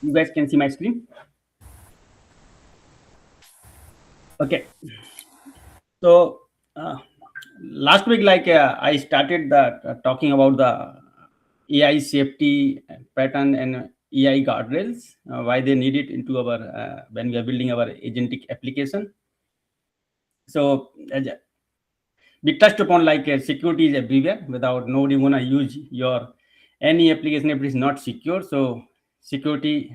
You guys can see my screen. Okay. So last week, I started talking about the AI safety pattern and AI guardrails, why they need it into our when we are building our agentic application. So we touched upon security is everywhere. Without nobody wanna use your any application if it is not secure. So security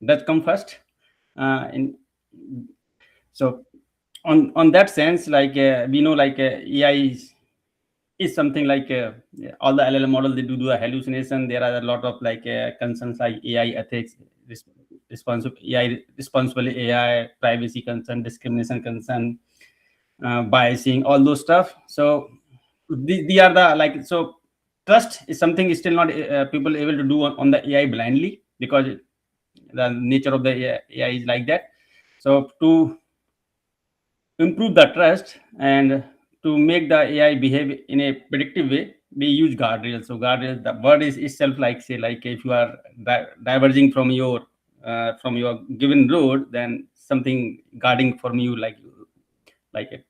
does come first. In so on that sense, we know AI is something all the LLM model they do a hallucination. There are a lot of concerns like AI ethics, res- responsible AI, responsible AI, privacy concern, discrimination concern, biasing, all those stuff. So the are the so trust is something is still not people able to do on the AI blindly because the nature of the AI is like that. So to improve the trust and to make the AI behave in a predictive way, we use guardrails. So guardrails, the word is itself say if you are diverging from your given road, then something guarding from you like a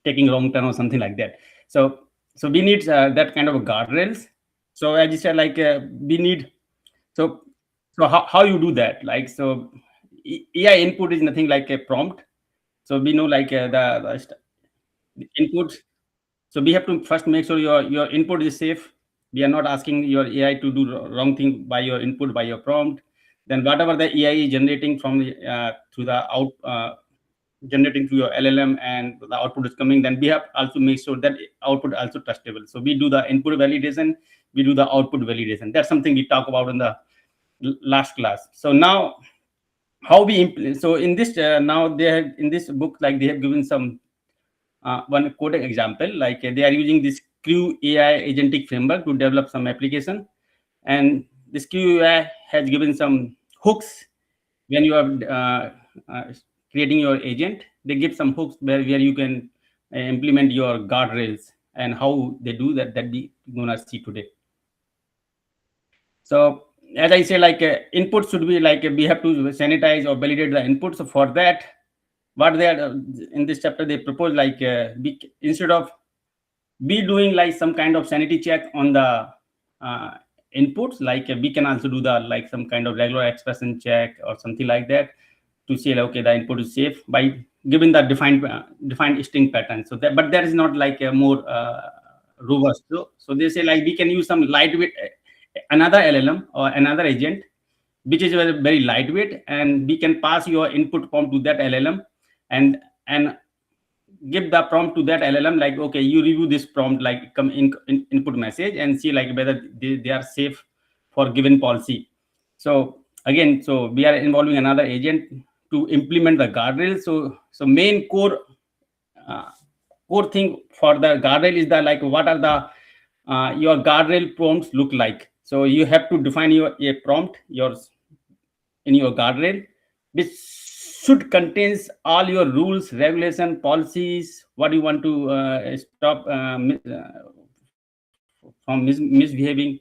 taking wrong turn or something like that. So we need that kind of guardrails. So as you said, we need so how you do that? AI input is nothing like a prompt. So we know the input. So we have to first make sure your input is safe. We are not asking your AI to do wrong thing by your input by your prompt. Then whatever the AI is generating from the through the out generating through your LLM and the output is coming, then we have also make sure that output also trustable. So we do the input validation, we do the output validation. That's something we talk about in the last class. So now how we implement. So in this now they have in this book they have given some one coding example, they are using this Crew AI agentic framework to develop some application, and this Crew AI has given some hooks when you are creating your agent. They give some hooks where you can implement your guardrails, and how they do that we gonna see today. So as I say, input should be we have to sanitize or validate the input. So for that, what they are in this chapter they propose instead of be doing some kind of sanity check on the uh, inputs, we can also do the some kind of regular expression check or something like that to say okay, the input is safe by giving the defined string pattern. So that, but that is not a more robust. So they say we can use some lightweight another LLM or another agent which is very lightweight, and we can pass your input prompt to that LLM and give the prompt to that LLM okay, you review this prompt, come in input message and see whether they are safe for given policy. So again, so we are involving another agent to implement the guardrail. So main uh, core thing for the guardrail is the what are the your guardrail prompts look like. So you have to define your a prompt yours in your guardrail, which should contains all your rules, regulation, policies, what you want to stop from misbehaving,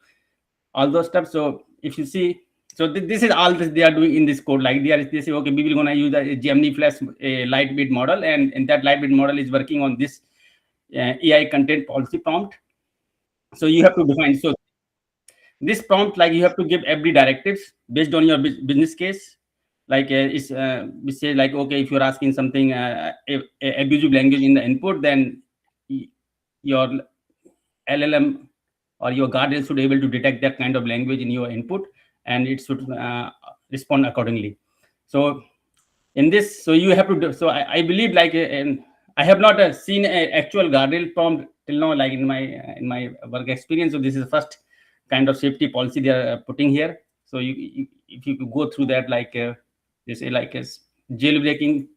all those stuff. So if you see, so this is all this they are doing in this code. They say, okay, we will gonna use a Gemini Flash a lightweight model, and that lightweight model is working on this AI content policy prompt. So you have to define. So this prompt you have to give every directives based on your business case. We say okay, if you're asking something abusive language in the input, then your LLM or your guardian should be able to detect that kind of language in your input, and it should respond accordingly. So in this, so you have to do. So I believe and I have not seen a actual guardrail prompt till now, in my work experience. So this is the first kind of safety policy they are putting here. So if you could go through that, they say as jailbreaking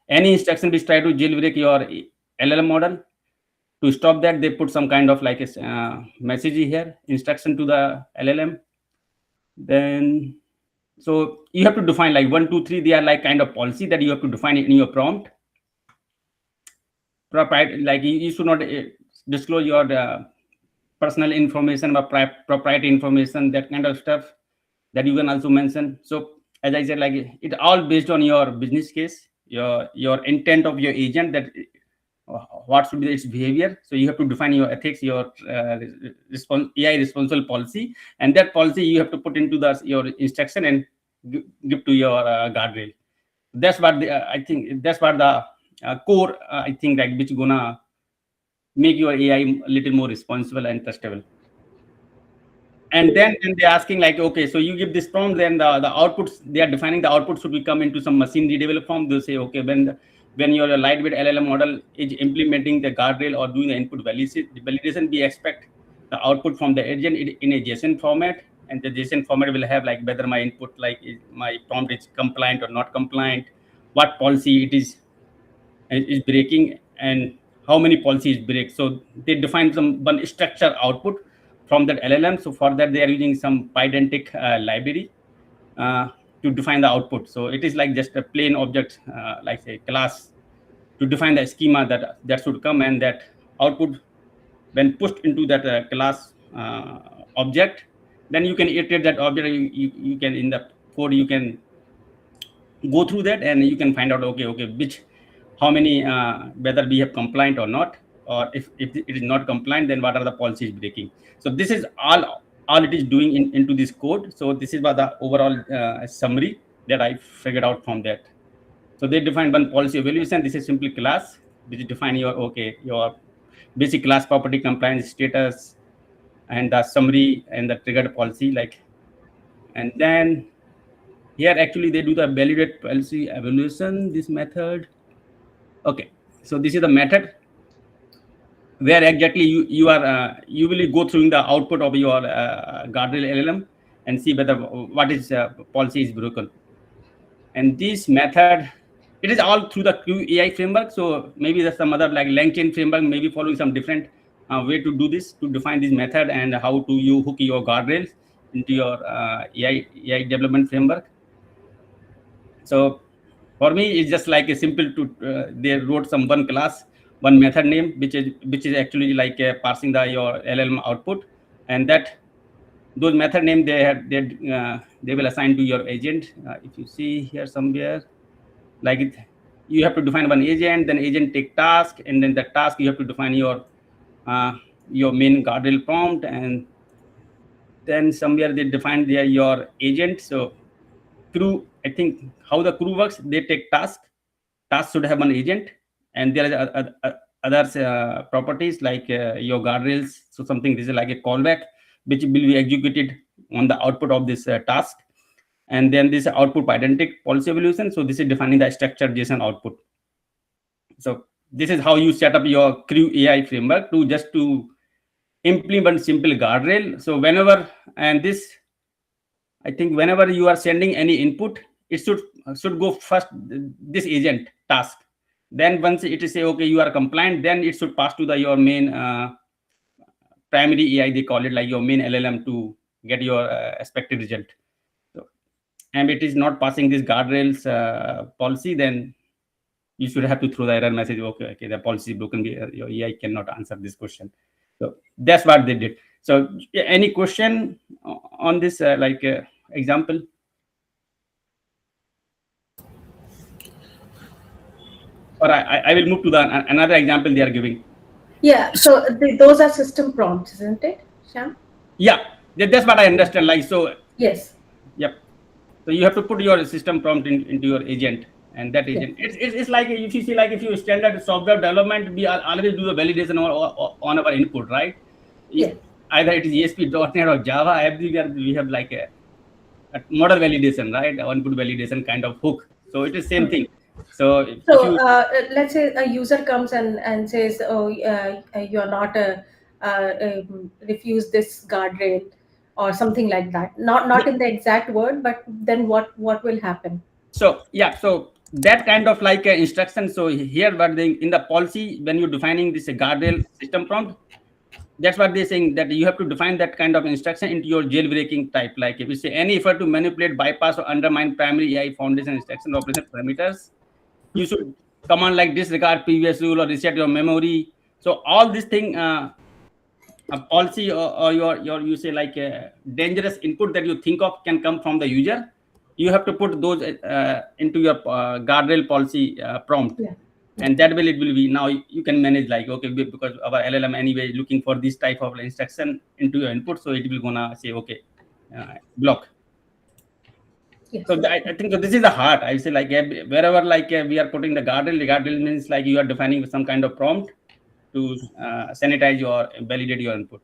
any instruction which try to jailbreak your LLM model. To stop that, they put some kind of a message here, instruction to the LLM. Then so you have to define 1 2 3. They are kind of policy that you have to define it in your prompt. Proprietary, you should not disclose your personal information or proprietary information, that kind of stuff. that you can also mention. So as I said, like it all based on your business case, your intent of your agent, that what should be its behavior. So you have to define your ethics, your AI responsible policy, and that policy you have to put into the your instruction and give to your guardrail. That's what I think. That's what the core I think, like, which gonna make your AI a little more responsible and trustable. And then when they're asking, like, okay, so you give this prompt, then the outputs, they are defining the output should be come into some machine readable form. They'll say, okay, when your lightweight LLM model is implementing the guardrail or doing the input validation, we expect the output from the agent in a JSON format, and the JSON format will have, like, whether my input, like, my prompt is compliant or not compliant, what policy it is breaking, and how many policies break. So they define some one structure output from that LLM. So for that, they are using some pydantic library uh, to define the output. So it is like just a plain object, like a class, to define the schema that should come, and that output, when pushed into that class object, then you can iterate that object. You can, in the code, you can go through that, and you can find out, okay, which, how many, whether we have compliant or not, or if it is not compliant, then what are the policies breaking. So this is all it is doing into this code. So this is what the overall summary that I figured out from that. So they define one policy evaluation. This is simply class, which define your basic class property compliance status, and the summary and the triggered policy, like. And then here, actually, they do the validate policy evaluation, this method. Okay, so this is the method where exactly you are you will go through the output of your guardrail LLM and see whether what is policy is broken. And this method, it is all through the QAI framework. So maybe there's some other, like, LangChain framework, maybe following some different way to do this, to define this method, and how to you hook your guardrails into your AI development framework. So for me, it's just like a simple to they wrote some one class, one method name, which is actually like parsing your LLM output, and that those method name they will assign to your agent. If you see here somewhere, like you have to define one agent, then agent take task, and then the task you have to define your main guardrail prompt, and then somewhere they define your agent. So crew, I think how the crew works, they take task should have an agent, and there are other properties, like your guardrails. So something, this is like a callback which will be executed on the output of this task, and then this output identic policy evaluation. So this is defining the structured JSON output. So this is how you set up your crew AI framework to implement simple guardrail. So whenever, and this, I think whenever you are sending any input, it should go first this agent task. Then once it is say, okay, you are compliant, then it should pass to your main primary AI, they call it, like your main LLM, to get your expected result. So, and it is not passing this guardrails policy, then you should have to throw the error message. Okay, the policy is broken. Your AI cannot answer this question. So that's what they did. So any question on this example? Or I will move to another example they are giving. Yeah, so those are system prompts, isn't it, Shyam? Yeah, that's what I understand. Like, so. Yes. Yep. So you have to put your system prompt into your agent, and that agent, it's like, if you see, like, if you standard software development, we always do the validation on our input, right? Yeah. Either it is ASP.NET or Java, everywhere we have like a model validation, right? Input validation kind of hook. So it is same thing. So let's say a user comes and says, "Oh, you're not refuse this guardrail," or something like that. Not in the exact word, but then what will happen? So yeah, so that kind of like instruction. So here, but in the policy, when you're defining this guardrail system prompt, that's what they're saying, that you have to define that kind of instruction into your jailbreaking type. Like if you say any effort to manipulate, bypass, or undermine primary AI foundation instruction operation parameters, you should command like disregard previous rule or reset your memory. So all this thing a policy, or your you say like a dangerous input that you think of can come from the user, you have to put those into your guardrail policy prompt, Yeah. Yeah. and that way it will be, now you can manage like, okay, because our LLM anyway is looking for this type of instruction into your input, so it will gonna say okay, block. Yes. So I think so this is the heart. I say like wherever like we are putting the guardrail means like you are defining some kind of prompt to sanitize or validate your input.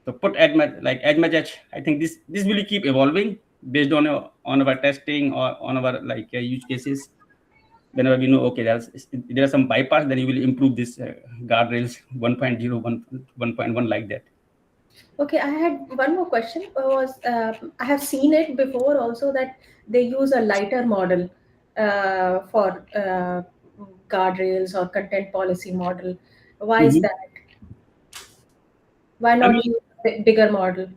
So put as much as, I think this will keep evolving based on our testing or on our like use cases. Whenever we know okay there are some bypass, then you will improve this guardrails 1.0, 1.1 like that. Okay, I had one more question. Was I have seen it before also that they use a lighter model for guardrails or content policy model. Why is Mhm. that? Why I not mean, use a bigger model?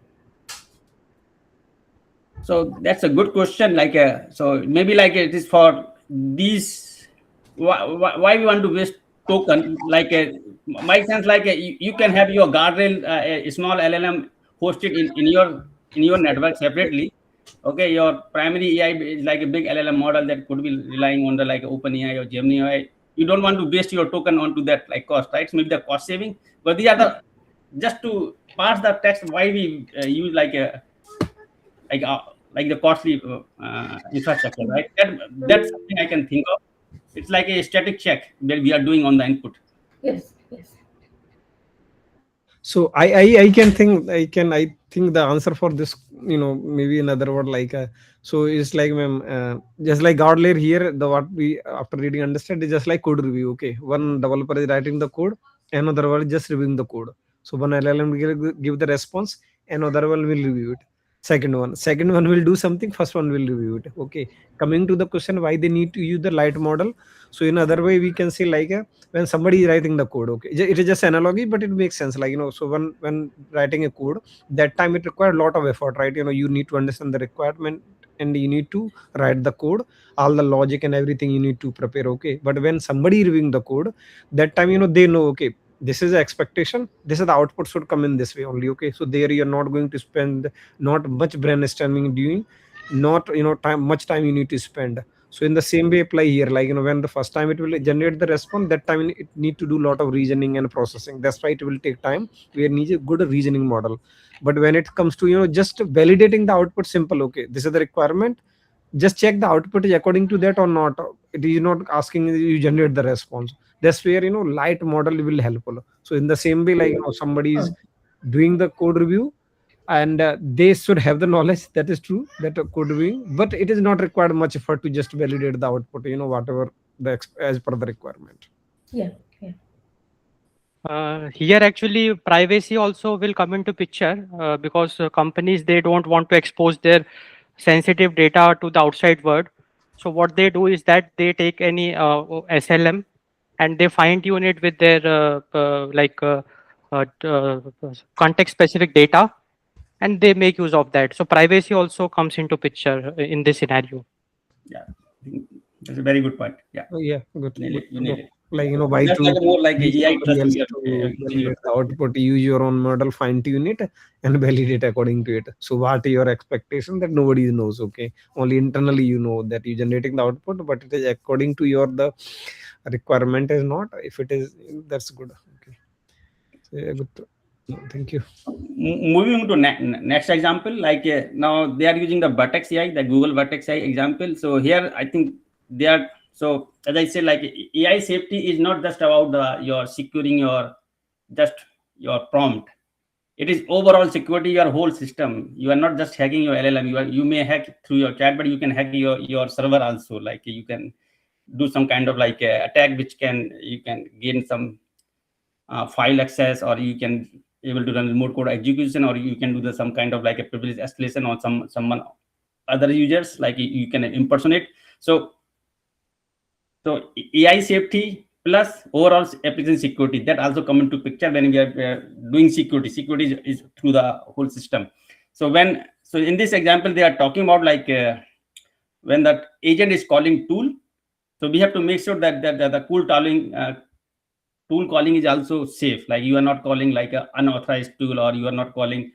so that's a good question. Like, so maybe like it is for these. Why we want to waste token? Like, my sense, like you can have your guardrail, a small LLM hosted in your network separately. Okay, your primary AI is like a big LLM model that could be relying on the like OpenAI or Gemini AI. You don't want to waste your token onto that like cost, right? So maybe the cost saving, but the Yeah. other, just to parse the text, why we use like uh, like the costly infrastructure, right? That's something I can think of. It's like a static check that we are doing on the input. Yes. Yes. So I can think I think the answer for this, maybe another word like so it's like ma'am, just like God layer here, the what we after reading understand is just like code review. Okay, one developer is writing the code, another one is just reviewing the code. So one LLM will give the response, another one will review it. Second one will do something, first one will review it. Okay, coming to the question why they need to use the light model. So in other way we can say like when somebody is writing the code, okay, it is just analogy but it makes sense, like so when writing a code, that time it required a lot of effort, right? You need to understand the requirement and you need to write the code, all the logic and everything you need to prepare. Okay, but when somebody reviewing the code, that time they know, okay, this is the expectation, this is the output should come in this way only. Okay, so there you're not going to spend not much brainstorming doing, not time much time you need to spend. So in the same way apply here, like when the first time it will generate the response, that time it need to do a lot of reasoning and processing. That's why it will take time. We need a good reasoning model. But when it comes to just validating the output, simple. Okay, this is the requirement, just check the output is according to that or not. It is not asking you generate the response. That's where light model will helpful. So in the same way, like somebody is Oh, doing the code review, and they should have the knowledge, that is true, that code reviewing, but it is not required much effort to just validate the output, whatever as per the requirement. yeah. Yeah. Here actually privacy also will come into picture because companies they don't want to expose their sensitive data to the outside world. So what they do is that they take any SLM and they fine tune it with their context specific data and they make use of that. So privacy also comes into picture in this scenario. Yeah, I think that's a very good point. Yeah, Oh, yeah, good, nail good it. You to nail know. it. Like, Yeah. So why that's to like a more like a use AI somebody trust else we are to putting your validate the trust. output. Use your own model, fine tune it, and validate according to it. So, what are your expectation that nobody knows? Okay, only internally you know that you generating the output, but it is according to your the requirement is not. If it is, that's good. Okay, so, yeah, good. Thank you. Moving to next example, like now they are using the Vertex AI, the Google Vertex AI example. So here I think they are, so as I say, like AI safety is not just about your securing your just your prompt. It is overall security your whole system. You are not just hacking your LLM. You may hack through your chat, but you can hack your server also. Like you can do some kind of like attack which can, you can gain some file access, or you can able to run remote code execution, or you can do the some kind of like a privilege escalation on someone other users, like you can impersonate. So so AI safety plus overall application security, that also come into picture when we are doing security is through the whole system. So in this example they are talking about like when that agent is calling tool, so we have to make sure that the cool tooling tool calling is also safe. Like you are not calling like an unauthorized tool, or you are not calling,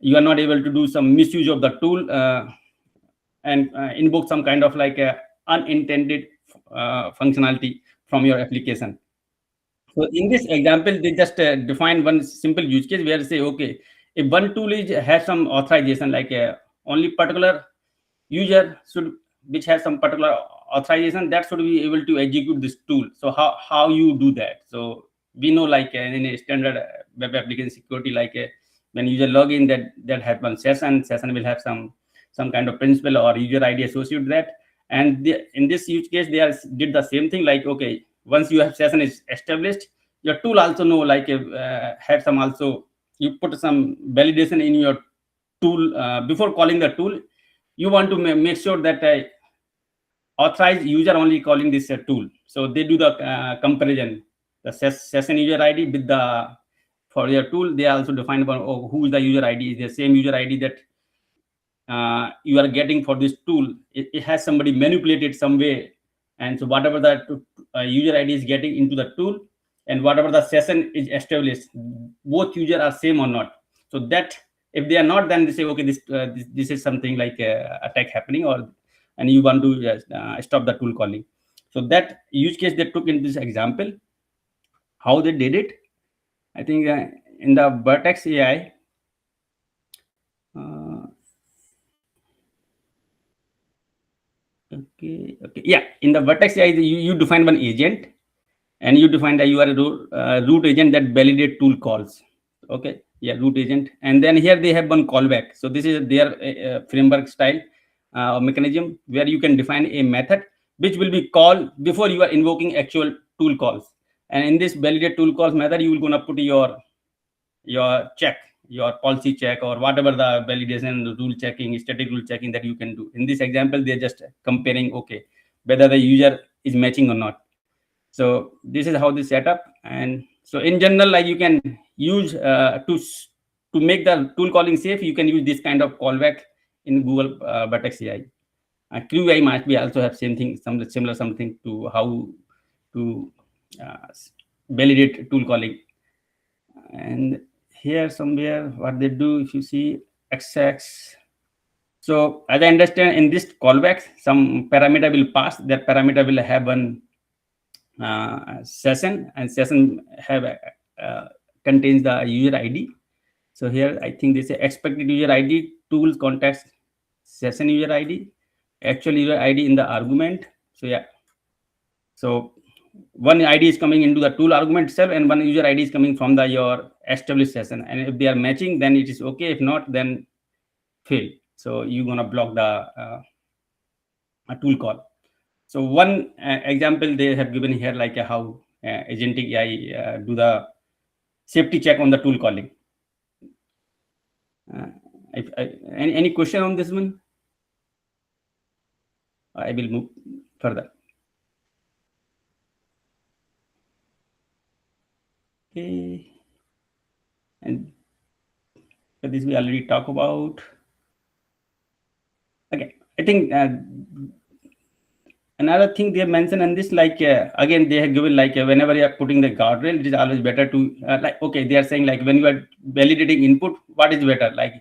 you are not able to do some misuse of the tool and invoke some kind of like a unintended functionality from your application. So in this example, they just define one simple use case where they say, okay, if one tool is has some authorization, like only particular user should, which has some particular authorization, that should be able to execute this tool. So how you do that? So we know like in a standard web application security, like when user log in, that have one session will have some kind of principal or user ID associated with that. And in this use case, they did the same thing. Like, okay, once you have session is established, your tool also know like have some, also you put some validation in your tool before calling the tool. You want to make sure that authorized user only calling this tool. So they do the comparison, the session user ID with the, for your tool, they also define about, oh, who is the user ID, is the same user ID that you are getting for this tool. It has somebody manipulated some way, and so whatever the user ID is getting into the tool, and whatever the session is established, both user are same or not. So that if they are not, then they say, okay, this is something like attack happening, or and you want to stop the tool calling. So that use case they took in this example. How they did it, I think in the Vertex AI, okay, yeah, in the Vertex AI, you define one agent, and you define that you are a root agent that validate tool calls. Okay, yeah, root agent. And then here they have one callback. So this is their framework style or mechanism, where you can define a method which will be called before you are invoking actual tool calls. And in this validate tool calls method, you will gonna put your check, your policy check, or whatever the validation, the rule checking, static rule checking that you can do. In this example, they're just comparing, okay, whether the user is matching or not. So this is how they set up. And so in general, like you can use to make the tool calling safe, you can use this kind of callback in Google Vertex AI. QI might be also have same thing, some similar something to how to uh, validate tool calling. And here somewhere what they do, if you see XX. So as I understand, in this callback, some parameter will pass. That parameter will have one session, and session have contains the user ID. So here I think they say expected user ID, tools context, session user ID, actual user ID in the argument. So yeah, so one ID is coming into the tool argument itself, and one user ID is coming from the your established session. And if they are matching, then it is okay. If not, then fail. So you're gonna block the a tool call. So one example they have given here, like how agentic AI do the safety check on the tool calling. Any question on this one? I will move further. Okay, and this we already talked about. Okay, I think another thing they have mentioned in this, like again, they have given like whenever you are putting the guardrail, it is always better to like, okay, they are saying like when you are validating input, what is better? Like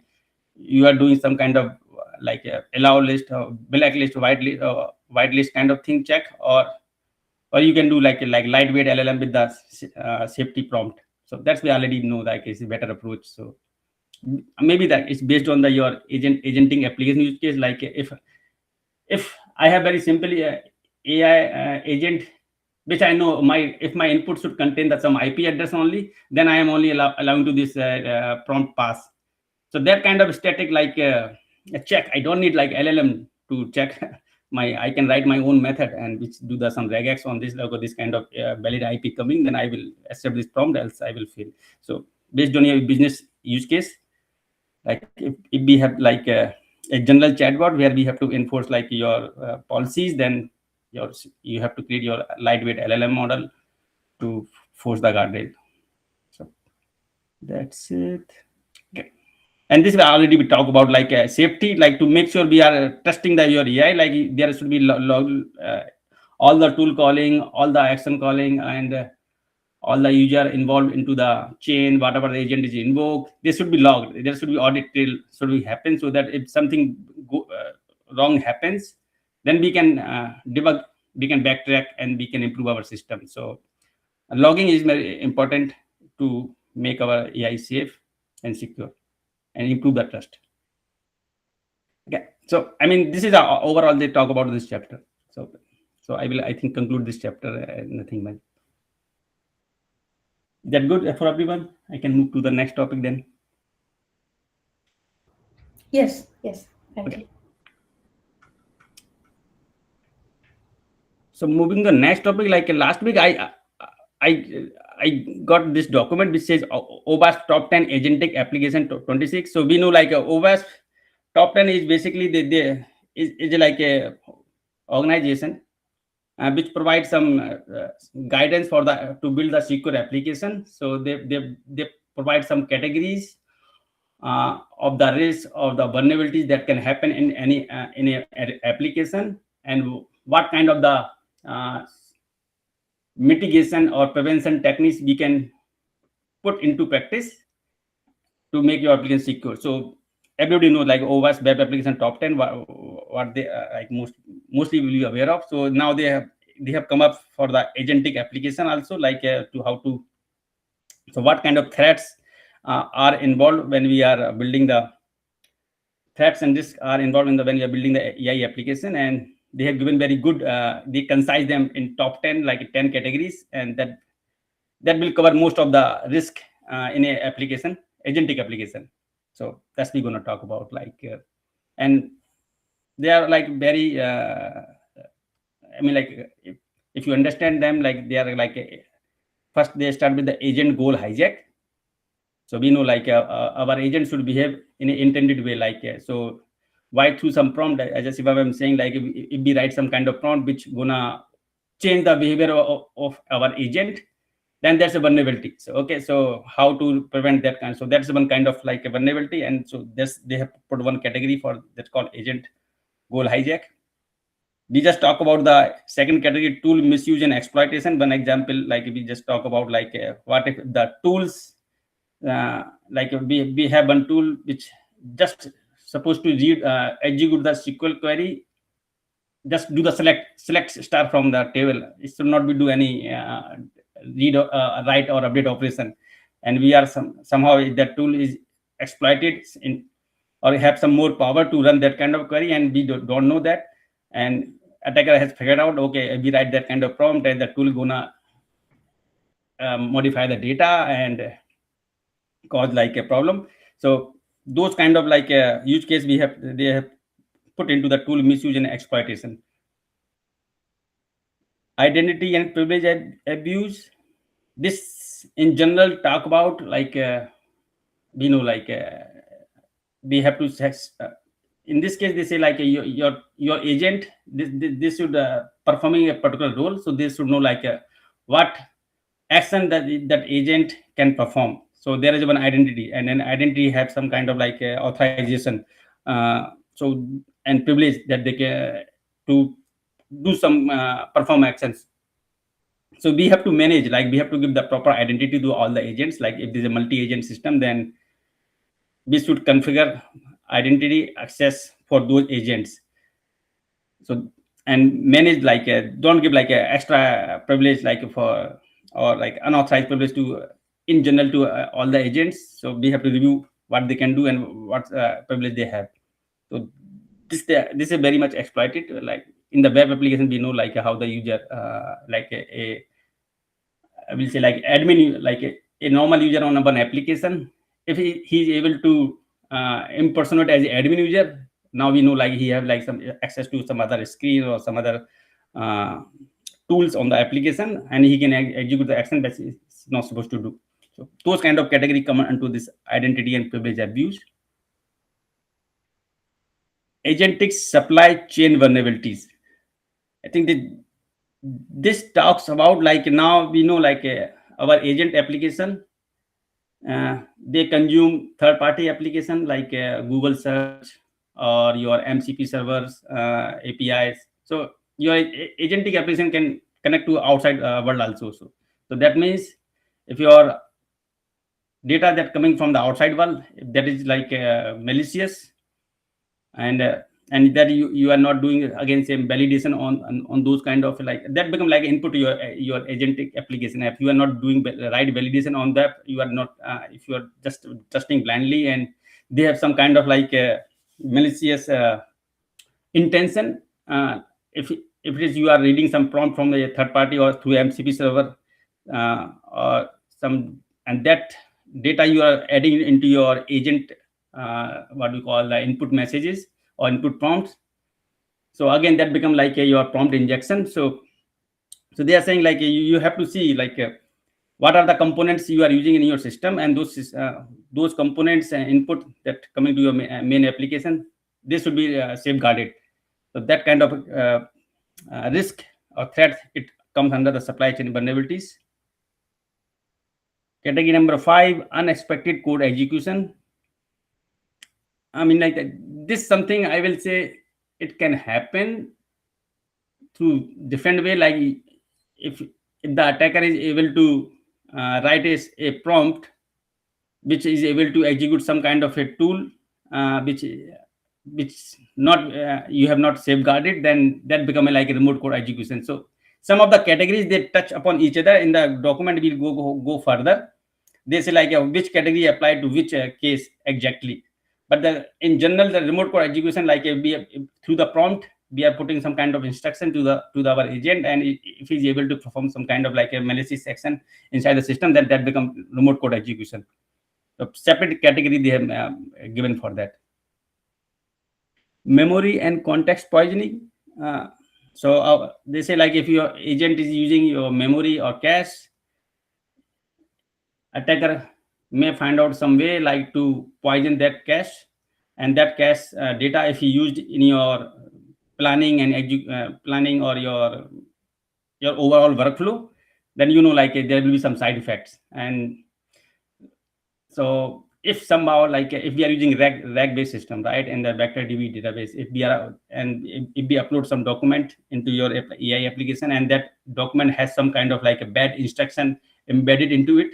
you are doing some kind of like allow list or blacklist, whitelist kind of thing check, or you can do like lightweight LLM with the safety prompt. So that's we already know like is a better approach. So maybe that is based on the your agenting application use case. Like if I have very simply AI agent, which I know if my input should contain the some IP address only, then I am only allowing to this prompt pass. So that kind of static like a check, I don't need like LLM to check. I can write my own method and which do the some regex on this, like this kind of valid IP coming, then I will accept this prompt, else I will fail. So based on your business use case, like if we have like a general chatbot where we have to enforce like your policies, then you have to create your lightweight LLM model to force the guardrail. So that's it. Okay. And this will already we talk about like safety, like to make sure we are trusting the your AI, like there should be all the tool calling, all the action calling, and all the user involved into the chain, whatever the agent is invoked, they should be logged. There should be audit trail should be happen, so that if something wrong happens, then we can debug, we can backtrack, and we can improve our system. So logging is very important to make our AI safe and secure and improve the trust. Okay, so I mean, this is overall they talk about this chapter. So I will, I think, conclude this chapter. Nothing much. Is that good for everyone? I can move to the next topic then. Yes, yes. Thank Okay. you. So moving to the next topic, like last week, I I got this document which says Owasp top 10 agentic application 26. So we know like Owasp top 10 is basically is like a organization which provides some guidance for the to build the secure application. So they provide some categories of the risk of the vulnerabilities that can happen in a application, and what kind of the uh, mitigation or prevention techniques we can put into practice to make your application secure. So everybody knows like OWASP web application top 10, what they like mostly will be aware of. So now they have come up for the agentic application also, like to how to, so what kind of threats are involved when we are building the threats and risks are involved in the when you are building the AI application. And they have given very good, they concise them in top 10, like 10 categories, and that will cover most of the risk in a application, agentic application. So that's we're going to talk about, like, and they are like very, I mean, like if you understand them, like they are like first they start with the agent goal hijack. So we know like our agent should behave in an intended way, like so why through some prompt, as if I'm saying, like if we write some kind of prompt which gonna change the behavior of our agent, then that's a vulnerability. So okay, so how to prevent that kind? So that's one kind of like a vulnerability, and so this they have put one category for that's called agent goal hijack. We just talk about the second category, tool misuse and exploitation. One example, like we just talk about like what if the tools, like we have one tool which just supposed to read execute the SQL query, just do the select star from the table. It should not be do any read write or update operation. And we are somehow if that tool is exploited in, or have some more power to run that kind of query, and we don't know that, and attacker has figured out, okay, if we write that kind of prompt, and the tool gonna modify the data and cause like a problem. So those kind of like use case they have put into the tool misuse and exploitation. Identity and privilege abuse, this in general talk about like we know like we have to in this case they say like your agent, this should performing a particular role, so they should know like what action that agent can perform. So there is one identity, and then identity have some kind of like authorization, so and privilege that they can to do some perform actions. So we have to manage, like we have to give the proper identity to all the agents. Like if there's a multi-agent system, then we should configure identity access for those agents. So and manage like don't give like a extra privilege like for, or like unauthorized privilege to in general to all the agents. So we have to review what they can do and what privilege they have. So this is very much exploited. Like in the web application, we know like how the user like I will say like admin, like a normal user on one application, if he's able to impersonate as an admin user, now we know like he have like some access to some other screen or some other uh, tools on the application, and he can execute the action that he's not supposed to do. So those kind of category come into this identity and privilege abuse. Agentic supply chain vulnerabilities. I think that this talks about like now we know like our agent application, they consume third party application like Google search or your MCP servers, APIs. So your agentic application can connect to outside world also. So that means if your data that coming from the outside world, if that is like malicious, and that you are not doing again same validation on those kind of, like that become like input to your agentic application. If you are not doing right validation on that, you are not, if you are just trusting blindly, and they have some kind of like malicious intention, if it is you are reading some prompt from a third party or through MCP server, or some, and that data you are adding into your agent, what we call the input messages or input prompts. So again, that become like your prompt injection. So they are saying like you have to see like what are the components you are using in your system, and those components and input that coming to your main application, this should be safeguarded. So that kind of risk or threat, it comes under the supply chain vulnerabilities. Category number 5, unexpected code execution. I mean, like this something I will say it can happen through different way. Like if the attacker is able to write a prompt which is able to execute some kind of a tool, which not you have not safeguarded, then that become a, like a remote code execution. So some of the categories they touch upon each other in the document. We'll go further. They say like which category apply to which case exactly. But in general, the remote code execution, like through the prompt, we are putting some kind of instruction to our agent, and if he's able to perform some kind of like a malicious action inside the system, then that becomes remote code execution. So separate category they have given for that. Memory and context poisoning. So they say like if your agent is using your memory or cache, attacker may find out some way like to poison that cache, and that cache data, if you used in your planning and planning or your overall workflow, then like there will be some side effects. And so if somehow like if we are using rag based system, right, in the vector db database, if we are, and if we upload some document into your AI application, and that document has some kind of like a bad instruction embedded into it,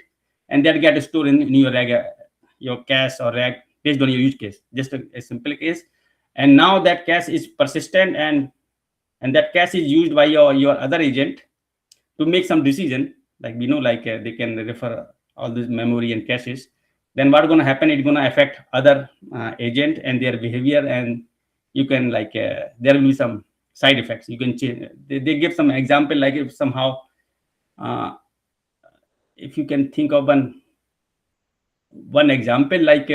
and that get stored in your rag, your cache or rag based on your use case, just a simple case. And now that cache is persistent, and that cache is used by your other agent to make some decision. Like we know like they can refer all this memory and caches. Then what's going to happen, it's going to affect other agent and their behavior, and you can like there will be some side effects. You can change, they give some example, like if somehow uh, if you can think of one example, like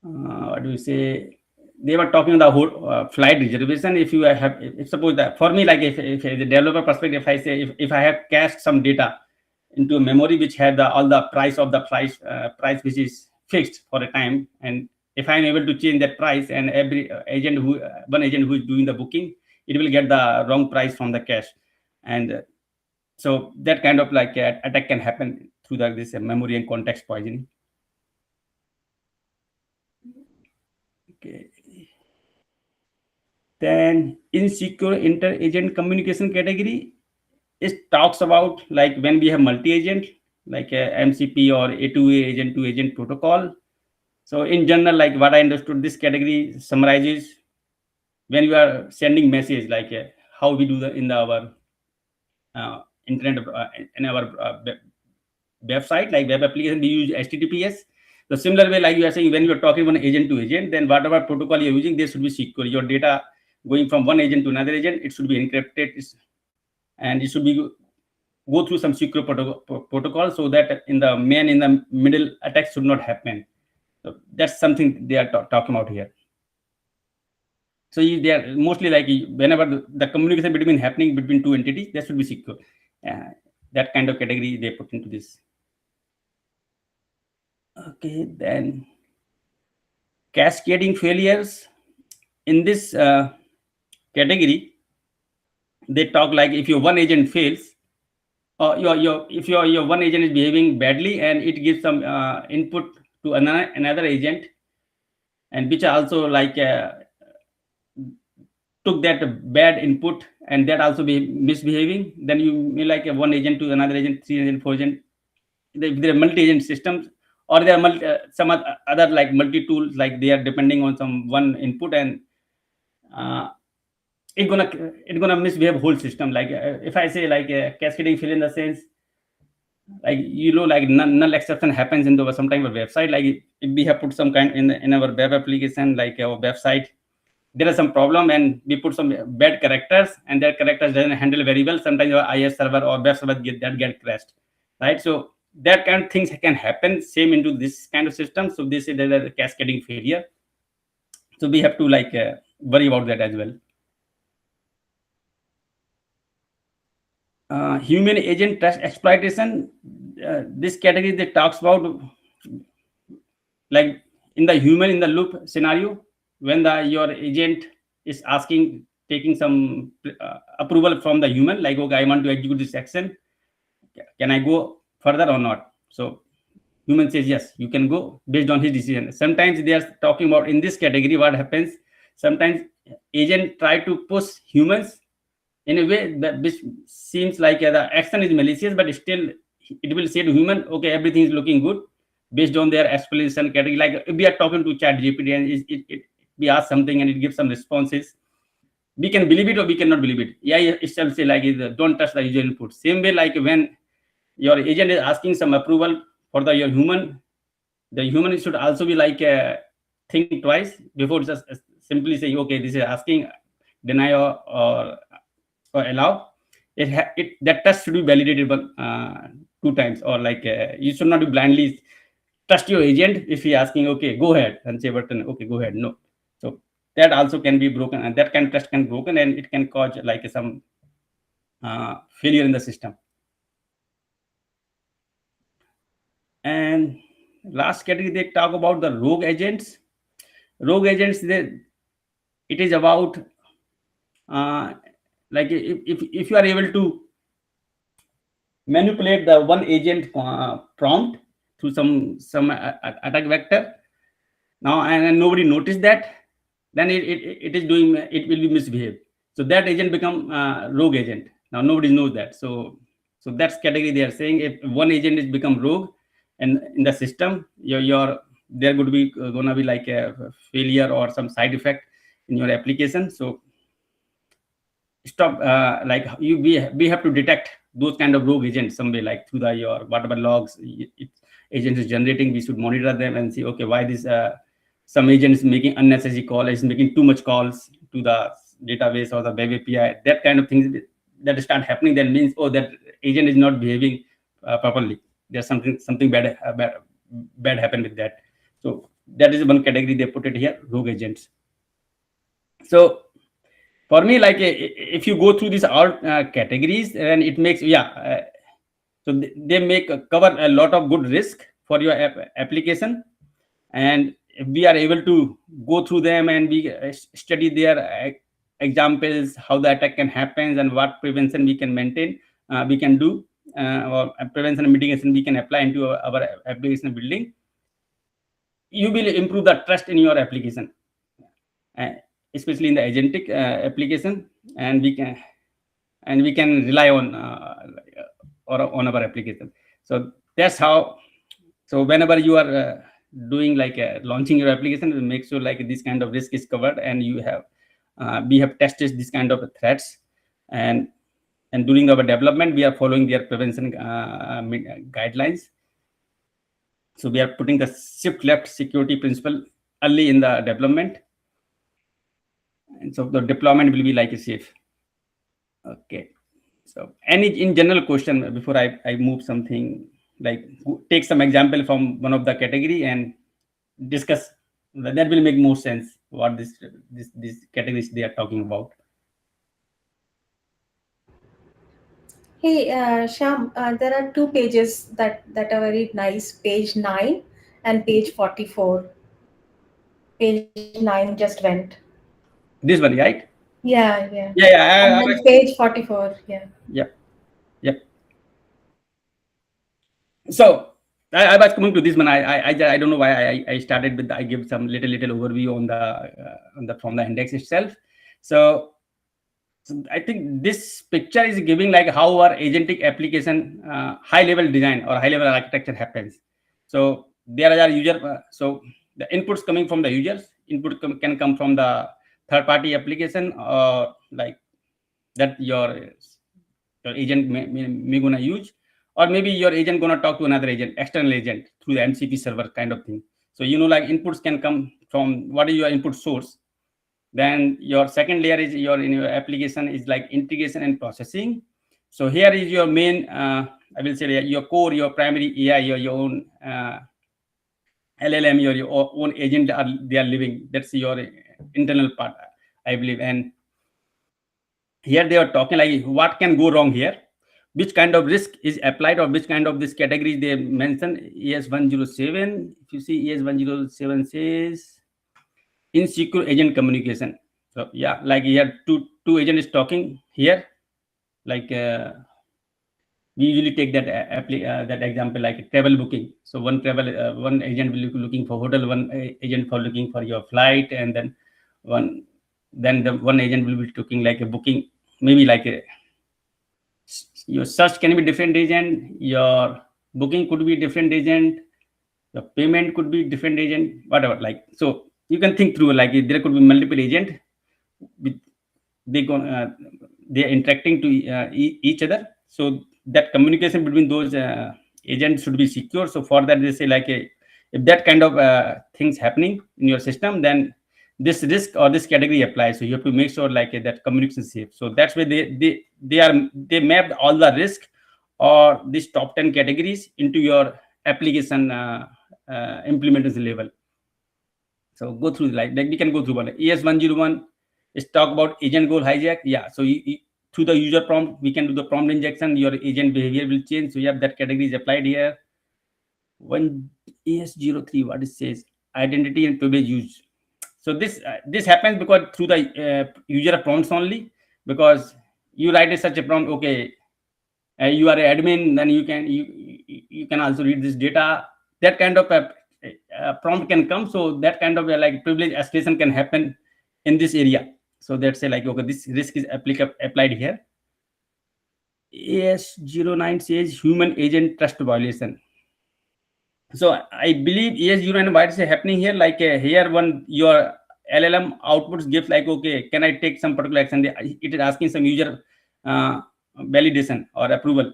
what do you say, they were talking about the whole flight reservation. If you have, if suppose that for me, like if the developer perspective, if I say if I have cached some data into a memory which had all the price of the price which is fixed for a time, and if I'm able to change that price, and every agent who one agent who is doing the booking, it will get the wrong price from the cache. And so that kind of like attack can happen through this memory and context poisoning. Okay. Then insecure inter-agent communication category, it talks about like when we have multi-agent, like a MCP or A2A, agent to agent protocol. So in general, like what I understood, this category summarizes when you are sending message, like how we do in our internet, in our website, like web application, we use HTTPS. The similar way, like you are saying, when you are talking one agent to agent, then whatever protocol you're using, they should be secure. Your data going from one agent to another agent, it should be encrypted, and it should be go through some secure protocol, so that in the middle attacks should not happen. So that's something they are talking about here. So they are mostly like whenever the communication between happening between two entities, that should be secure. That kind of category they put into this. Okay, then cascading failures. In this category, they talk like if your one agent fails, or if your one agent is behaving badly, and it gives some input to another agent, and which are also like took that bad input and that also be misbehaving, then you may like a one agent to another agent, three agent, four agent. If there are multi-agent systems, or there are some other like multi-tools, like they are depending on some one input, and uh, it gonna misbehave whole system. Like if I say like cascading fill in the sense, like like null exception happens in the sometime a website. Like if we have put some kind in our web application, like our website, there is some problem and we put some bad characters and that characters doesn't handle very well. Sometimes our IS server or web server get crashed, right? So that kind of things can happen same into this kind of system. So this is the cascading failure. So we have to like worry about that as well. Human agent trust exploitation. This category that talks about like in the human in the loop scenario, when your agent is asking, taking some approval from the human, like, okay, I want to execute this action, can I go further or not? So human says yes, you can go based on his decision. Sometimes they are talking about in this category what happens. Sometimes agent try to push humans in a way that which seems like the action is malicious, but still it will say to human, okay, everything is looking good based on their explanation category. Like if we are talking to chat GPT and we ask something and it gives some responses, we can believe it or we cannot believe it. Yeah, it shall say like don't touch the user input. Same way, like when your agent is asking some approval for your human, the human should also be like think twice before just simply saying, okay, this is asking, deny or allow. That trust should be validated two times, or like you should not be blindly trust your agent if he asking, okay, go ahead, and say button, okay, go ahead, no. So that also can be broken, and that kind of trust can be broken, and it can cause like some failure in the system. And last category, they talk about the rogue agents. Rogue agents, it is about like if you are able to manipulate the one agent prompt through some attack vector now, and nobody noticed that, then it is doing, it will be misbehave. So that agent become rogue agent. Now nobody knows that. So that's category they are saying. If one agent is become rogue and in the system, your there would be gonna be like a failure or some side effect in your application. So stop like we have to detect those kind of rogue agents some way, like through your whatever logs agent is generating. We should monitor them and see, okay, why this some agent is making unnecessary call, is making too much calls to the database or the web API. That kind of things that start happening, then means, oh, that agent is not behaving properly. There's something bad happened with that. So that is one category they put it here, rogue agents. So for me, like if you go through these all categories, and it makes so they make cover a lot of good risk for your application. And if we are able to go through them and we study their examples, how the attack can happen and what prevention we can maintain, we can do, or prevention and mitigation we can apply into our application building, you will improve the trust in your application, uh, especially in the agentic application, and we can rely on or on our application. So that's how. So whenever you are doing like launching your application, make sure like this kind of risk is covered, and you have we have tested this kind of threats, and during our development we are following their prevention guidelines. So we are putting the shift left security principle early in the development, and so the deployment will be like a safe. Okay. So any in general question before I move something, like take some example from one of the category and discuss. That will make more sense what this categories they are talking about. Hey, Sham, there are two pages that are very nice. Page 9 and page 44. Page 9 just went. This one, right? Yeah, yeah. Yeah, yeah. And then page 44. Yeah. Yep, yep. So I was coming to this one. I don't know why I started with I give some little overview on the from the index itself. So So I think this picture is giving like how our agentic application high level design or high level architecture happens. So there are user, so the inputs coming from the users, can come from the third party application, or like that your agent may gonna use, or maybe your agent gonna talk to another agent, external agent through the MCP server kind of thing. So like inputs can come from what is your input source. Then your second layer is in your application is like integration and processing. So here is your main, I will say your core, your primary AI, your own LLM, your own agent they are living. That's your internal part, I believe. And here they are talking like what can go wrong here, which kind of risk is applied, or which kind of this category they mentioned. ES107, if you see ES107 says insecure agent communication. So yeah, like here two agent is talking here, like we usually take that that example like travel booking. So one agent will be looking for hotel, one agent for looking for your flight, and then the one agent will be looking like a booking, maybe like your search can be different agent, your booking could be different agent, the payment could be different agent, whatever. Like, so you can think through like there could be multiple agent with they go they are interacting to each other. So that communication between those agents should be secure. So for that they say like if that kind of things happening in your system, then this risk or this category applies. So you have to make sure like that communication is safe. So that's where they mapped all the risk or these top 10 categories into your application implementation level. So go through like we can go through one. ES101 is talk about agent goal hijack. Yeah. So through the user prompt, we can do the prompt injection. Your agent behavior will change. So you have that category is applied here. One ES03, what it says, identity and privilege use. So this happens because through the user prompts only, because you write such a prompt. Okay, you are an admin, then you can also read this data. That kind of prompt can come. So that kind of like privilege escalation can happen in this area. So that's say like, okay, this risk is applied here. AS09 says human agent trust violation. So I believe AS09, what is happening here, like here one your LLM outputs gives like, okay, can I take some particular action? It is asking some user validation or approval.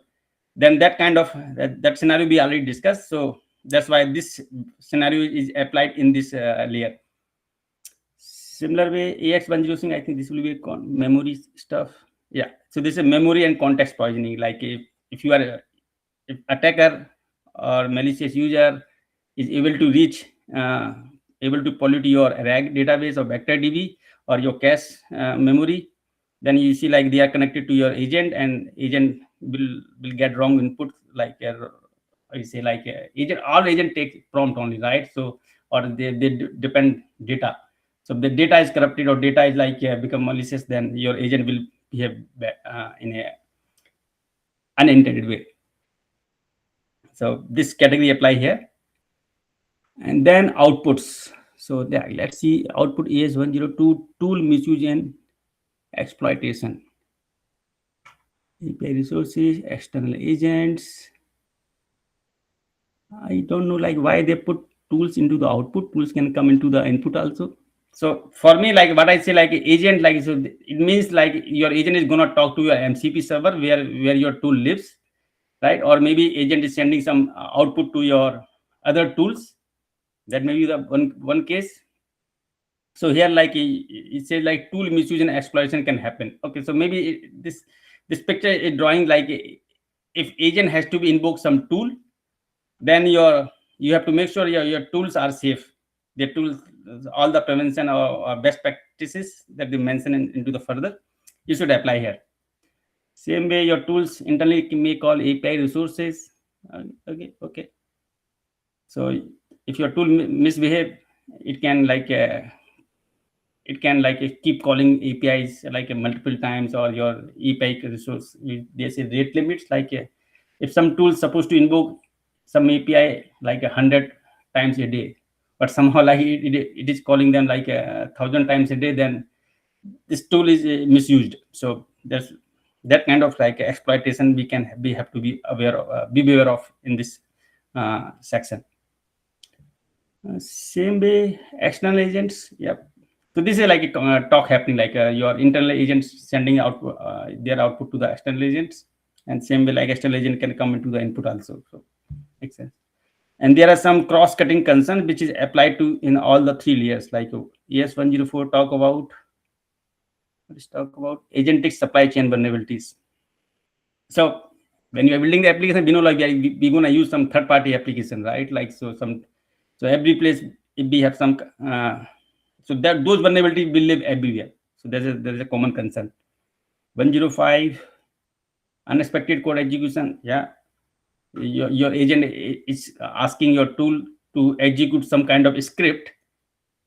Then that kind of that scenario we already discussed. So that's why this scenario is applied in this layer. Similar way, AX106, I think this will be memory stuff. Yeah. So this is memory and context poisoning. Like if you are if attacker or malicious user is able to reach, able to pollute your RAG database or vector DB or your cache memory, then you see like they are connected to your agent, and agent will get wrong input. Like I say like agent, all agent take prompt only, right? So or they depend data. So if the data is corrupted or data is like become malicious, then your agent will behave in a unintended way. So this category apply here. And then outputs. So there, let's see output AS102 tool misuse and exploitation. API resources, external agents. I don't know like why they put tools into the output. Tools can come into the input also. So for me, like what I say, like agent, like so it means like your agent is gonna talk to your MCP server where your tool lives, right? Or maybe agent is sending some output to your other tools. That may be the one case. So here like it says like tool misuse and exploitation can happen. Okay, so maybe this picture is drawing like if agent has to be invoke some tool, then you have to make sure your tools are safe. The tools, all the prevention or best practices that they mention into the further, you should apply here. Same way your tools internally may call API resources. Okay. So if your tool misbehave, it can like keep calling APIs like multiple times, or your API resource. They say rate limits. Like if some tool is supposed to invoke some API like 100 times a day, but somehow like it is calling them like 1,000 times a day, then this tool is misused. So there's that kind of like exploitation we have to be aware of in this section. Same way, external agents. Yep. So this is like a talk happening, like your internal agents sending out their output to the external agents, and same way like external agent can come into the input also. So makes sense. And there are some cross-cutting concerns which is applied to in all the three layers. Like ES 104 talk about agentic supply chain vulnerabilities. So when you are building the application, we know like we're going to use some third-party application, right? Like so every place if we have some so that those vulnerabilities will live everywhere. So there is a common concern. 105 unexpected code execution. Yeah, your agent is asking your tool to execute some kind of script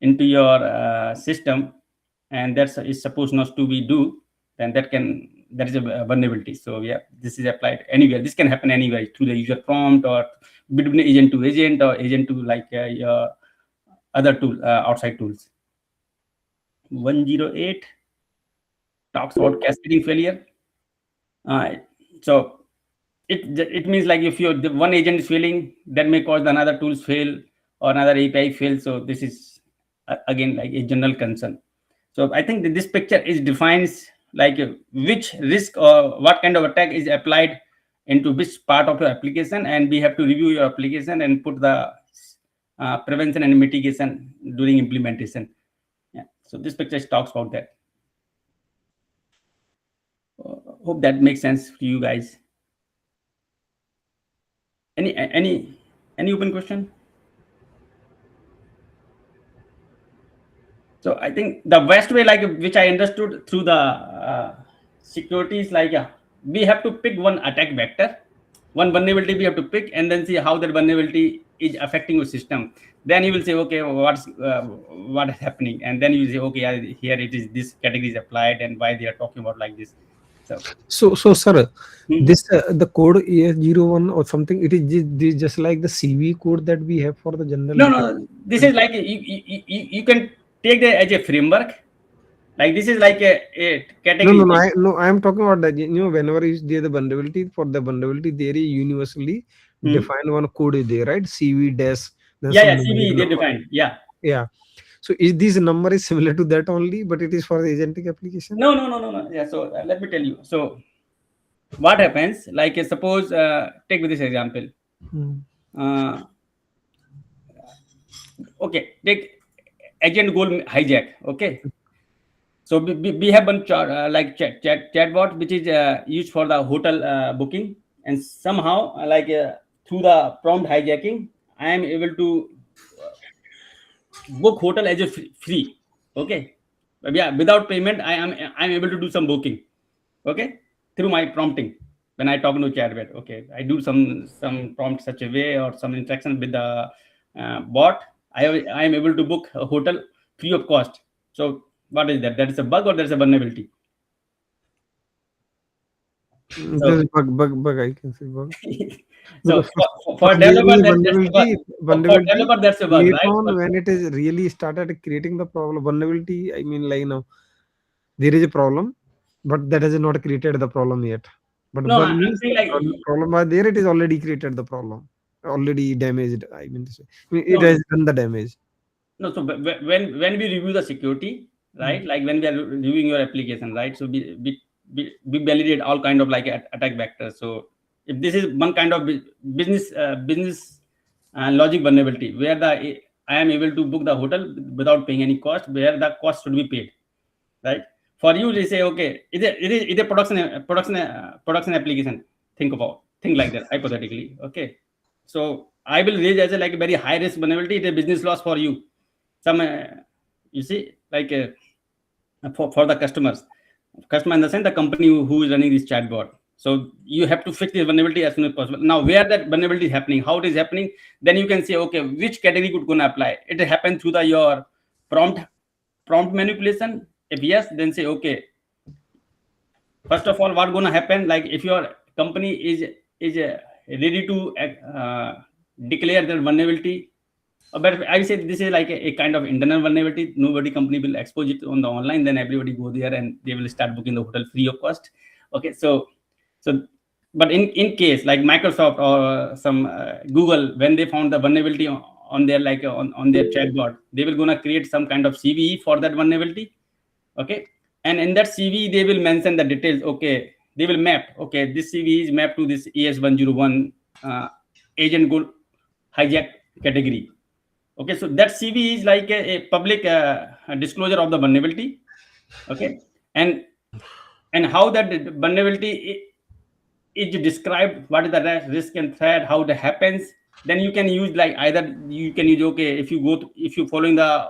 into your system, and that is supposed not to be do. Then that is a vulnerability. So yeah, this is applied anywhere. This can happen anywhere through the user prompt or between agent to agent or agent to like your other tool outside tools. 108 talks about cascading failure. So it means like if the one agent is failing, that may cause another tools fail or another API fail. So this is again like a general concern. So I think that this picture is defines like which risk or what kind of attack is applied into which part of your application, and we have to review your application and put the prevention and mitigation during implementation. Yeah. So this picture talks about that. Hope that makes sense to you guys. Any open question? So I think the best way, like which I understood through the security, is like we have to pick one attack vector, one vulnerability we have to pick, and then see how that vulnerability is affecting your system. Then you will say, okay, what is happening, and then you say, okay, here it is, this category is applied, and why they are talking about like this. So sir, Hmm. this the code AS01 or something, it is just like the CV code that we have for the general. No. This is like you can take that as a framework. Like this is like a category. No, I am talking about that. Whenever is there the vulnerability, for the vulnerability, there is universally Hmm. defined one code is there, right? CV dash, then Yeah, some CV numeric they number. defined. Yeah. Yeah. So is this number is similar to that only, but it is for the agentic application? No. Yeah. So let me tell you. So what happens? Like suppose take this example. Hmm. Uh, okay, take agent goal hijack. Okay. So we have one like chatbot which is used for the hotel booking, and somehow through the prompt hijacking, I am able to book hotel as a free. Okay, but yeah, without payment, I'm able to do some booking. Okay, through my prompting when I talk to chatbot. Okay, I do some prompt such a way or some interaction with the bot. I am able to book a hotel free of cost. So what is that? That is a bug or there's a vulnerability. So There's bug. I can say bug. so Because for there developer is that's a bug. For vulnerability developer that's a bug, later right? on when it is really started creating the problem. Vulnerability, I mean, like there is a problem, but that has not created the problem yet. But No, bug I'm means saying like problem are there, it is already created the problem, already damaged. I mean, to say. I mean, it no. has done the damage. No, so when we review the security, Mm. right? Like when we are reviewing your application, right? So we validate all kind of like attack vectors. So if this is one kind of business logic vulnerability where I am able to book the hotel without paying any cost, where the cost should be paid, right? For you, they say, okay, it is a production application. Think like that hypothetically, okay? So I will raise as a like a very high risk vulnerability. It is a business loss for you. Some you see like for the customer in the sense the company who is running this chatbot. So you have to fix this vulnerability as soon as possible. Now where that vulnerability is happening, how it is happening, then you can say, okay, which category could gonna apply. It happens through the your prompt manipulation. If yes, then say, okay, first of all, what gonna happen, like if your company is ready to declare their vulnerability, But I say this is like a kind of internal vulnerability. Nobody company will expose it on the online. Then everybody go there and they will start booking the hotel free of cost. Okay, so but in case like Microsoft or some Google, when they found the vulnerability on their like on their chatbot, they will gonna create some kind of CVE for that vulnerability. Okay, and in that CVE they will mention the details. Okay, they will map. Okay, this CVE is mapped to this AS101 agent goal hijack category. Okay, so that CV is like a public disclosure of the vulnerability. Okay, and and how that vulnerability is described, what is the risk and threat, how it happens. Then you can use like either you can use, okay, if you go to, if you following the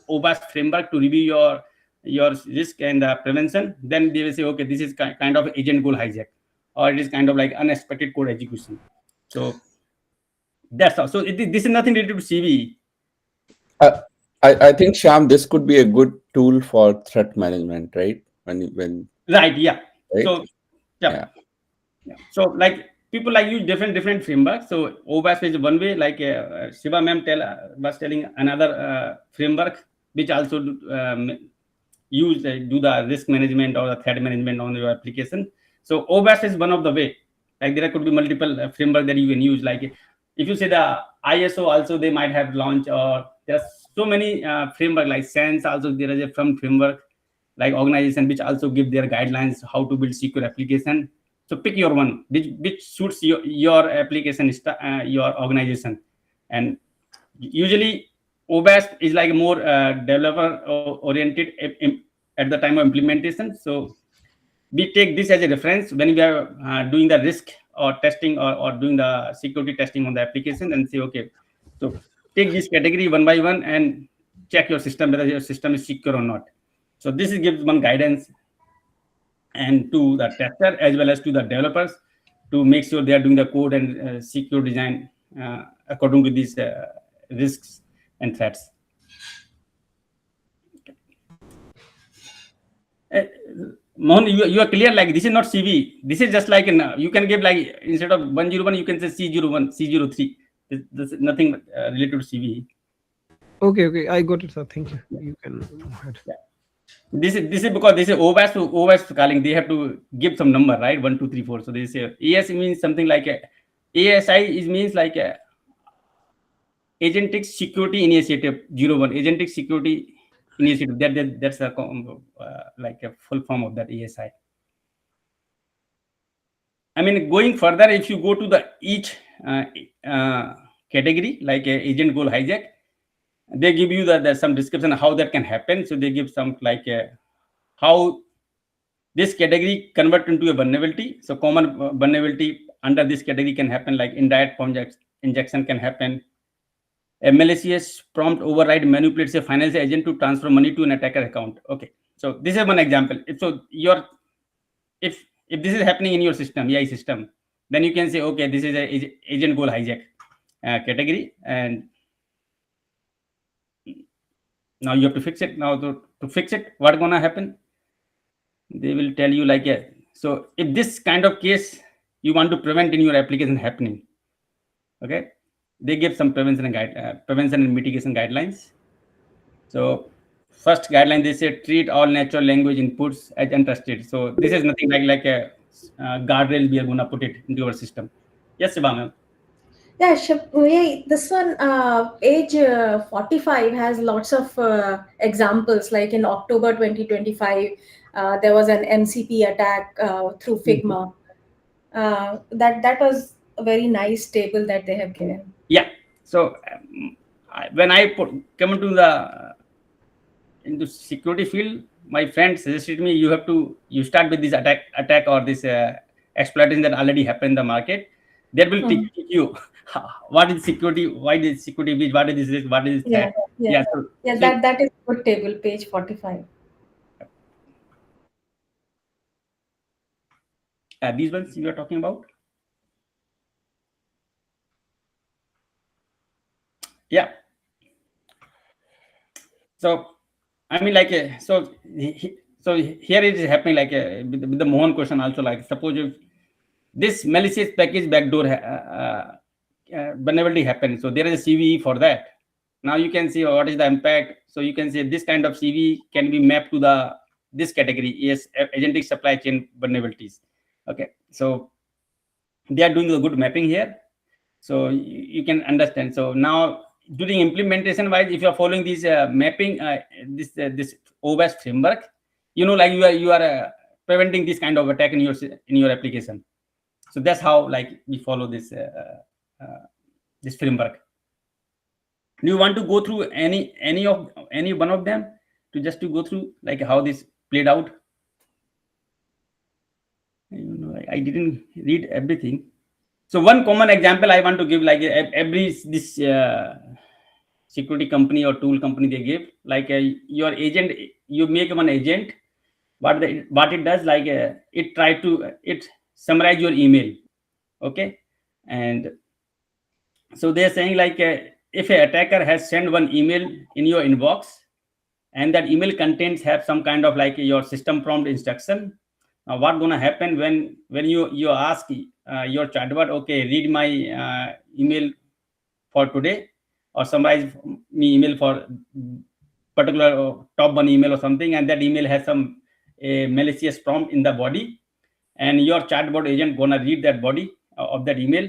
Owasp framework to review your risk and prevention, then they will say, okay, this is kind of agent goal hijack, or it is kind of like unexpected code execution. So that's all. So this is nothing related to CV. Uh, I think Sham, this could be a good tool for threat management, right? When Right, yeah. right? So yeah. Yeah. Yeah. So like people like use different frameworks. So Owasp is one way. Like Shiva ma'am was telling another framework which also use do the risk management or the threat management on your application. So Owasp is one of the way. Like there could be multiple framework that you can use. Like if you say the ISO also they might have launched, or there are so many framework like Sense also there is a framework like organization which also give their guidelines how to build secure application. So pick your one which suits your application your organization. And usually Owasp is like more developer oriented at the time of implementation. So we take this as a reference when we are doing the risk or testing, or doing the security testing on the application, and say, okay, so take this category one by one and check your system whether your system is secure or not. So this is gives one guidance and to the tester as well as to the developers to make sure they are doing the code and secure design according to these risks and threats. Uh, Mohan, you are clear, like this is not CV. This is just like you can give like instead of 101, you can say C01, C03. This is nothing related to CV. Okay, I got it, sir. Thank you. You can go ahead. Yeah. This is because this is Owasp calling. They have to give some number, right? 1, 2, 3, 4. So they say AS means something like ASI is means like Agentic Security Initiative 01. Agentic Security Initiative. That's a like a full form of that ASI. I mean, going further, if you go to the each category like agent goal hijack, they give you the some description of how that can happen. So they give some like how this category convert into a vulnerability. So common vulnerability under this category can happen, like indirect prompt injection can happen. A malicious prompt override manipulates a financial agent to transfer money to an attacker account. Okay, so this is one example. If this is happening in your system, AI system, then you can say, okay, this is a agent goal hijack category, and now you have to fix it. Now to fix it, what's gonna happen? They will tell you like, yeah. So if this kind of case you want to prevent in your application happening, okay, they give some prevention and mitigation guidelines. So first guideline, they say treat all natural language inputs as untrusted. So this is nothing like a guardrail we are gonna put it into our system. Yes, Shiva ma'am. Yeah, yeah, this one, age 45 has lots of examples. Like in October 2025, there was an MCP attack through Figma. That was a very nice table that they have given. Yeah. So when I come into the into security field, my friend suggested me you start with this attack or this exploitation that already happened in the market. That will teach you what is security, why is security breach, what is this risk, what is this threat. Yeah. So That is a good table, page 45. these ones you are talking about. Yeah. So I mean, like, so here it is happening like with the Mohan question also. Like, suppose if this malicious package backdoor vulnerability happens, so there is a CVE for that. now you can see what is the impact. So you can say this kind of CV can be mapped to the this category, yes, agentic supply chain vulnerabilities. Okay, so they are doing a good mapping here, so you can understand. So now during implementation wise, if you are following this mapping, this Owasp framework, like you are preventing this kind of attack in your application. So that's how like we follow this framework. Do you want to go through any one of them to go through like how this played out? I didn't read everything. So one common example I want to give, like every this security company or tool company they give, like your agent, you make one agent. What it does, like it summarize your email, okay, and so they're saying like if a attacker has sent one email in your inbox, and that email contains have some kind of like your system prompt instruction. Now what gonna happen when you ask your chatbot, okay, read my email for today, or summarize me email for particular top one email or something, and that email has some malicious prompt in the body, and your chatbot agent gonna read that body of that email,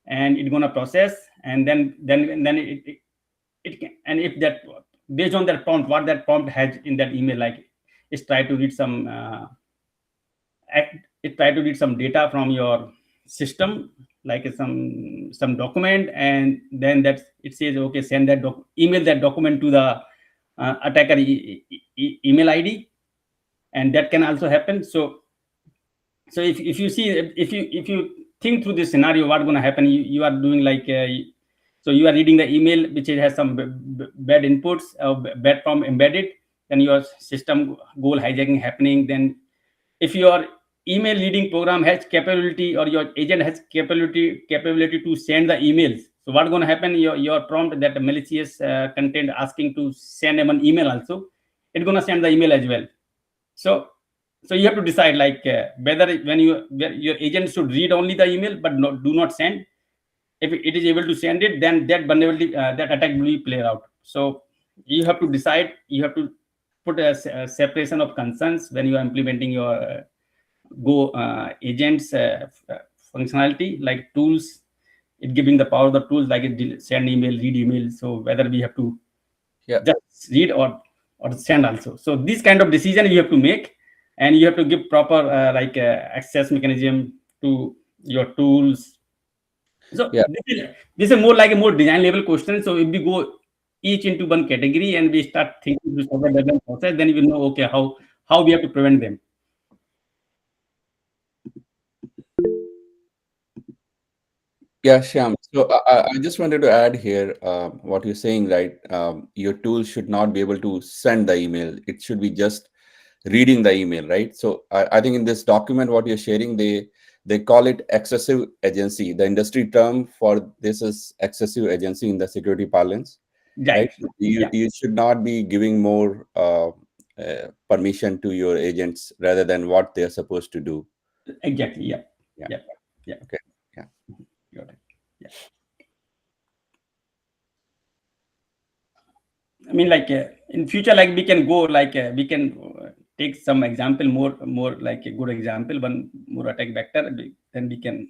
and it gonna process, and then it can, and if that based on that prompt, what that prompt has in that email, like it's try to read some it try to read some data from your system, like some document, and then that it says, okay, send that email that document to the attacker email ID, and that can also happen. So if you see, if you think through this scenario, what's going to happen, you are doing like so you are reading the email which has some bad inputs, bad prompt embedded, then your system goal hijacking happening. Then if your email reading program has capability, or your agent has capability to send the emails, so what's going to happen, your prompt that malicious content asking to send them an email also, it's going to send the email as well. So you have to decide like whether your agent should read only the email but do not send. If it is able to send it, then that vulnerability, that attack will be played out. So you have to decide, you have to put a separation of concerns when you are implementing your go agents functionality, like tools, it giving the power of the tools, like it send email, read email. So whether we have to just read or send also. So this kind of decision you have to make, and you have to give proper like access mechanism to your tools. So this is more like a more design level question. So if we go each into one category and we start thinking this software development process, then you will know, okay, how we have to prevent them. Yeah, Shyam. So I just wanted to add here what you're saying, right? Your tool should not be able to send the email. It should be just reading the email, right? So I think in this document, what you're sharing, they call it excessive agency. The industry term for this is excessive agency in the security parlance, right? You should not be giving more permission to your agents rather than what they're supposed to do. Exactly. Yeah. Okay. Yeah. Got it. Yeah. I mean, like in future, like we can go, like we can take some example, more like a good example, one more attack vector, then we can